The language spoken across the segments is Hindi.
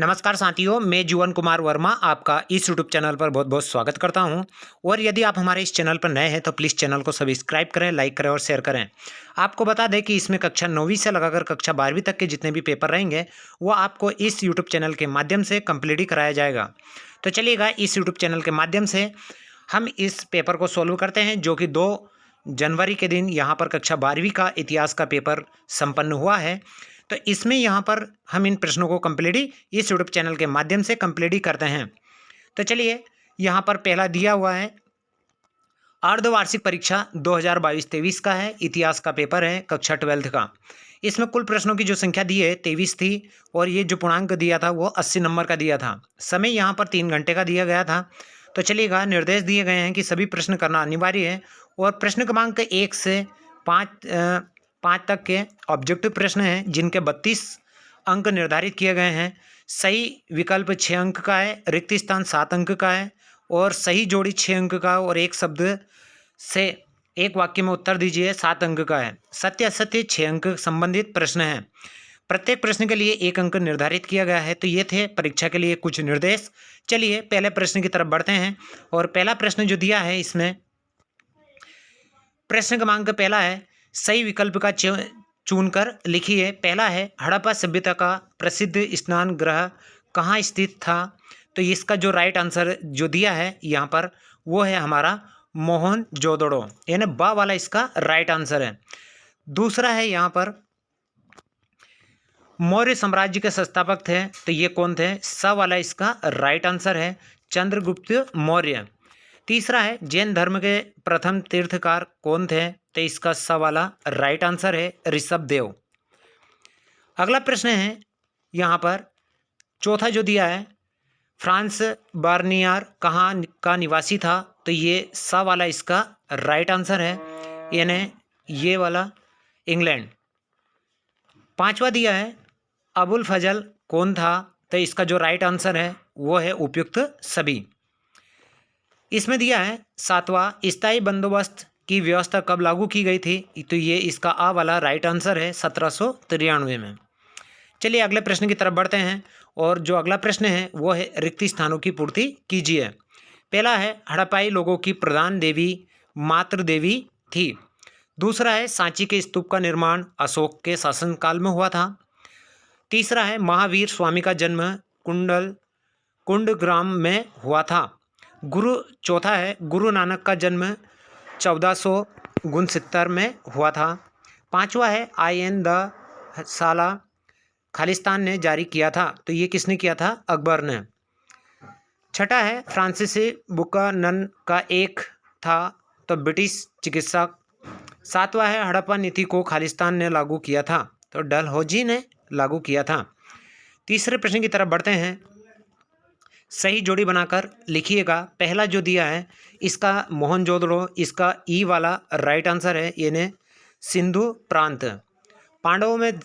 नमस्कार साथियों, मैं जीवन कुमार वर्मा आपका इस यूट्यूब चैनल पर बहुत बहुत स्वागत करता हूं। और यदि आप हमारे इस चैनल पर नए हैं तो प्लीज़ चैनल को सब्सक्राइब करें, लाइक करें और शेयर करें। आपको बता दें कि इसमें कक्षा 9वीं से लगाकर कक्षा 12वीं तक के जितने भी पेपर रहेंगे वो आपको इस यूट्यूब चैनल के माध्यम से कंप्लीट ही कराया जाएगा। तो चलिएगा, इस यूट्यूब चैनल के माध्यम से हम इस पेपर को सोल्व करते हैं, जो कि 2 जनवरी के दिन यहाँ पर कक्षा 12वीं का इतिहास का पेपर संपन्न हुआ है। तो इसमें यहाँ पर हम इन प्रश्नों को कंप्लीट ही इस यूट्यूब चैनल के माध्यम से कंप्लीट ही करते हैं। तो चलिए, यहाँ पर पहला दिया हुआ है, अर्धवार्षिक परीक्षा 2022-23 का है, इतिहास का पेपर है कक्षा 12th का। इसमें कुल प्रश्नों की जो संख्या दी है 23 थी और ये जो पूर्णांक दिया था वो 80 नंबर का दिया था। समय यहाँ पर 3 घंटे का दिया गया था। तो चलिएगा, निर्देश दिए गए हैं कि सभी प्रश्न करना अनिवार्य है और प्रश्न क्रमांक 1 से 5 तक के ऑब्जेक्टिव प्रश्न हैं, जिनके 32 अंक निर्धारित किए गए हैं। सही विकल्प 6 अंक का है, रिक्त स्थान 7 अंक का है और सही जोड़ी 6 अंक का और एक शब्द से एक वाक्य में उत्तर दीजिए 7 अंक का है। सत्य असत्य 6 अंक संबंधित प्रश्न हैं। प्रत्येक प्रश्न के लिए 1 अंक निर्धारित किया गया है। तो ये थे परीक्षा के लिए कुछ निर्देश। चलिए पहले प्रश्न की तरफ बढ़ते हैं और पहला प्रश्न जो दिया है इसमें प्रश्न क्रमांक पहला है, सही विकल्प का चुनकर लिखिए। पहला है, हड़प्पा सभ्यता का प्रसिद्ध स्नान गृह कहाँ स्थित था? तो इसका जो राइट आंसर जो दिया है यहाँ पर वो है हमारा मोहनजोदड़ो, यानी बा वाला इसका राइट आंसर है। दूसरा है यहाँ पर, मौर्य साम्राज्य के संस्थापक थे, तो ये कौन थे? स वाला इसका राइट आंसर है, चंद्रगुप्त मौर्य। तीसरा है, जैन धर्म के प्रथम तीर्थकार कौन थे? तो इसका स वाला राइट आंसर है, ऋषभदेव। अगला प्रश्न है यहाँ पर चौथा जो दिया है, फ्रांस बार्नियार कहाँ का निवासी था? तो ये स वाला इसका राइट आंसर है, यानी ये वाला इंग्लैंड। पांचवा दिया है, अबुल फजल कौन था? तो इसका जो राइट आंसर है वो है उपयुक्त सभी। इसमें दिया है सातवां, स्थायी बंदोबस्त की व्यवस्था कब लागू की गई थी? तो ये इसका आ वाला राइट आंसर है, 1793 में। चलिए अगले प्रश्न की तरफ बढ़ते हैं और जो अगला प्रश्न है वो है, रिक्त स्थानों की पूर्ति कीजिए। पहला है, हड़प्पाई लोगों की प्रधान देवी मातृ देवी थी। दूसरा है, सांची के स्तूप का निर्माण अशोक के शासनकाल में हुआ था। तीसरा है, महावीर स्वामी का जन्म कुंडग्राम में हुआ था। चौथा है, गुरु नानक का जन्म 1469 में हुआ था। पांचवा है, आयन द साला खालिस्तान ने जारी किया था। तो ये किसने किया था? अकबर ने। छठा है, फ्रांसीसी बुकानन का एक था, तो ब्रिटिश चिकित्सक। सातवां है, हड़प्पा नीति को खालिस्तान ने लागू किया था, तो डलहौजी ने लागू किया था। तीसरे प्रश्न की तरफ बढ़ते हैं, सही जोड़ी बनाकर लिखिएगा। पहला जो दिया है इसका मोहनजोदड़ो, इसका ई वाला राइट आंसर है, यानी सिंधु प्रांत। पांडवों में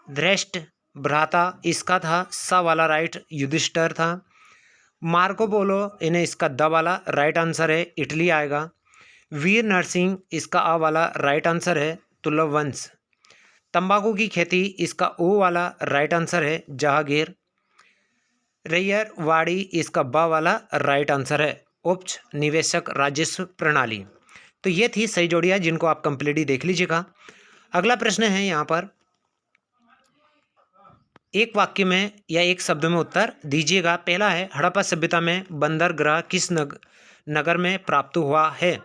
धृष्ट भ्राता इसका था, स वाला राइट युधिष्ठिर था। मार्को पोलो, यानी इसका द वाला राइट आंसर है, इटली आएगा। वीर नरसिंह इसका आ वाला राइट आंसर है, तुलव वंश। तंबाकू की खेती इसका ओ वाला राइट आंसर है, जहांगीर। रैयर वाड़ी इसका बा वाला राइट आंसर है, उपज निवेशक राजस्व प्रणाली। तो ये थी सही जोड़ियाँ, जिनको आप कंप्लीटली देख लीजिएगा। अगला प्रश्न है यहाँ पर, एक वाक्य में या एक शब्द में उत्तर दीजिएगा। पहला है, हड़प्पा सभ्यता में बंदरगाह किस नगर में प्राप्त हुआ है?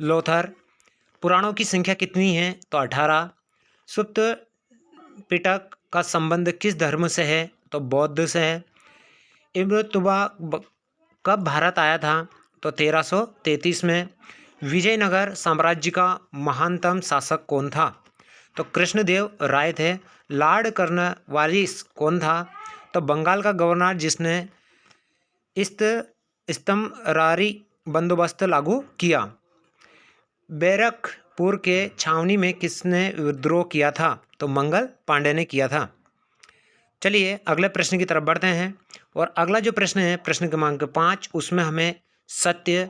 लोथर। पुराणों की संख्या कितनी है? तो 18। सुप्त पिटक का संबंध किस धर्म से है? तो बौद्ध से है। इब्न तुबा कब भारत आया था? तो 1333 में। विजयनगर साम्राज्य का महानतम शासक कौन था? तो कृष्णदेव राय थे। लॉर्ड कॉर्नवालिस कौन था? तो बंगाल का गवर्नर, जिसने इस्तमरारी बंदोबस्त लागू किया। बैरकपुर के छावनी में किसने विद्रोह किया था? तो मंगल पांडे ने किया था। चलिए अगले प्रश्न की तरफ बढ़ते हैं और अगला जो प्रश्न है प्रश्न क्रमांक 5, उसमें हमें सत्य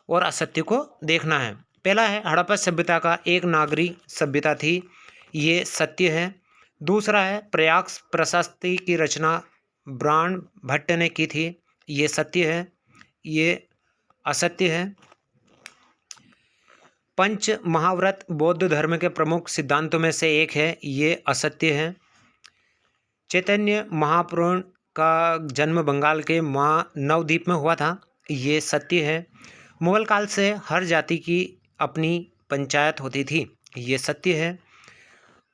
और असत्य को देखना है। पहला है, हड़प्पा सभ्यता का एक नागरी सभ्यता थी, ये सत्य है। दूसरा है, प्रयाग प्रशस्ति की रचना ब्रह्मभट्ट ने की थी, ये सत्य है, ये असत्य है। पंच महाव्रत बौद्ध धर्म के प्रमुख सिद्धांतों में से एक है, ये असत्य है। चैतन्य महाप्रभु का जन्म बंगाल के नवद्वीप में हुआ था, ये सत्य है। मुगल काल से हर जाति की अपनी पंचायत होती थी, ये सत्य है।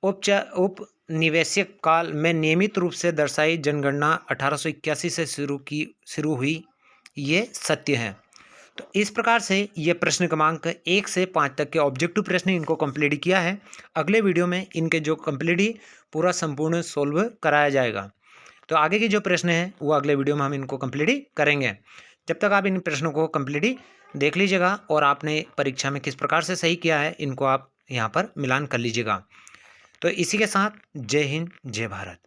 उपनिवेशिक काल में नियमित रूप से दर्शाई जनगणना 1881 से शुरू हुई, ये सत्य है। तो इस प्रकार से ये प्रश्न क्रमांक 1 से 5 तक के ऑब्जेक्टिव प्रश्न इनको कंप्लीट किया है। अगले वीडियो में इनके जो कंप्लीट पूरा संपूर्ण सोल्व कराया जाएगा। तो आगे के जो प्रश्न हैं वो अगले वीडियो में हम इनको कंप्लीट करेंगे। जब तक आप इन प्रश्नों को कंप्लीट देख लीजिएगा और आपने परीक्षा में किस प्रकार से सही किया है, इनको आप यहाँ पर मिलान कर लीजिएगा। तो इसी के साथ जय हिंद, जय भारत।